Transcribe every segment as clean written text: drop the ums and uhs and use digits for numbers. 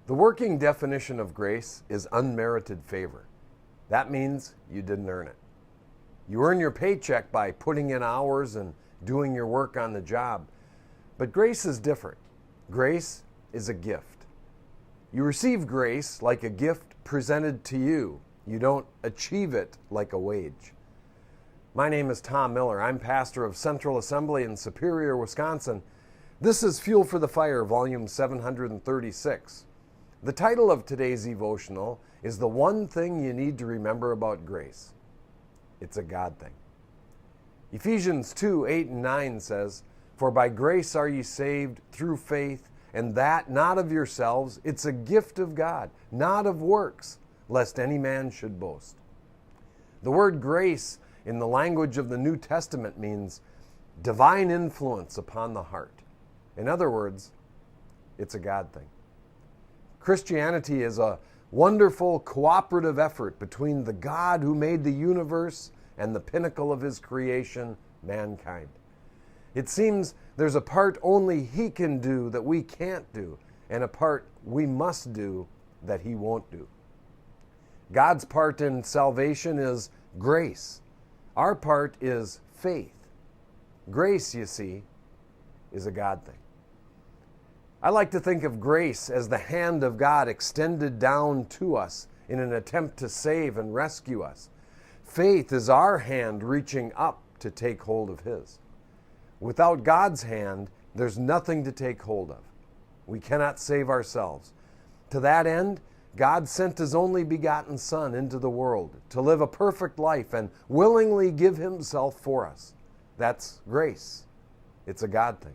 The working definition of grace is unmerited favor. That means you didn't earn it. You earn your paycheck by putting in hours and doing your work on the job. But grace is different. Grace is a gift. You receive grace like a gift presented to you. You don't achieve it like a wage. My name is Tom Miller. I'm pastor of Central Assembly in Superior, Wisconsin. This is Fuel for the Fire, volume 736. The title of today's E-Votional is The One Thing You Need to Remember About Grace. It's a God thing. Ephesians 2:8-9 says, "For by grace are ye saved through faith, and that not of yourselves, it's a gift of God, not of works, lest any man should boast." The word grace in the language of the New Testament means divine influence upon the heart. In other words, it's a God thing. Christianity is a wonderful cooperative effort between the God who made the universe and the pinnacle of his creation, mankind. It seems there's a part only he can do that we can't do, and a part we must do that he won't do. God's part in salvation is grace. Our part is faith. Grace, you see, is a God thing. I like to think of grace as the hand of God extended down to us in an attempt to save and rescue us. Faith is our hand reaching up to take hold of his. Without God's hand, there's nothing to take hold of. We cannot save ourselves. To that end, God sent his only begotten Son into the world to live a perfect life and willingly give himself for us. That's grace. It's a God thing.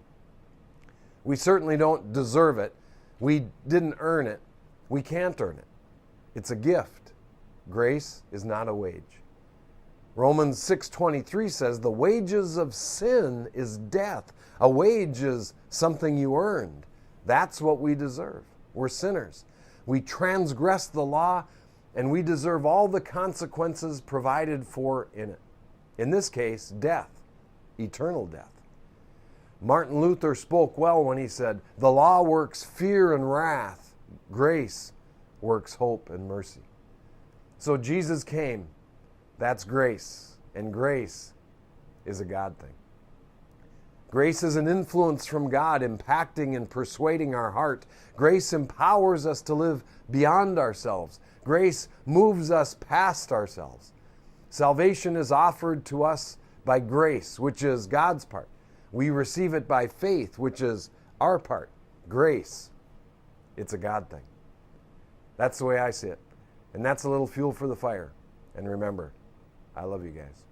We certainly don't deserve it. We didn't earn it. We can't earn it. It's a gift. Grace is not a wage. Romans 6:23 says, "The wages of sin is death." A wage is something you earned. That's what we deserve. We're sinners. We transgress the law, and we deserve all the consequences provided for in it. In this case, death, eternal death. Martin Luther spoke well when he said, "The law works fear and wrath. Grace works hope and mercy." So Jesus came. That's grace. And grace is a God thing. Grace is an influence from God impacting and persuading our heart. Grace empowers us to live beyond ourselves. Grace moves us past ourselves. Salvation is offered to us by grace, which is God's part. We receive it by faith, which is our part. Grace. It's a God thing. That's the way I see it. And that's a little fuel for the fire. And remember, I love you guys.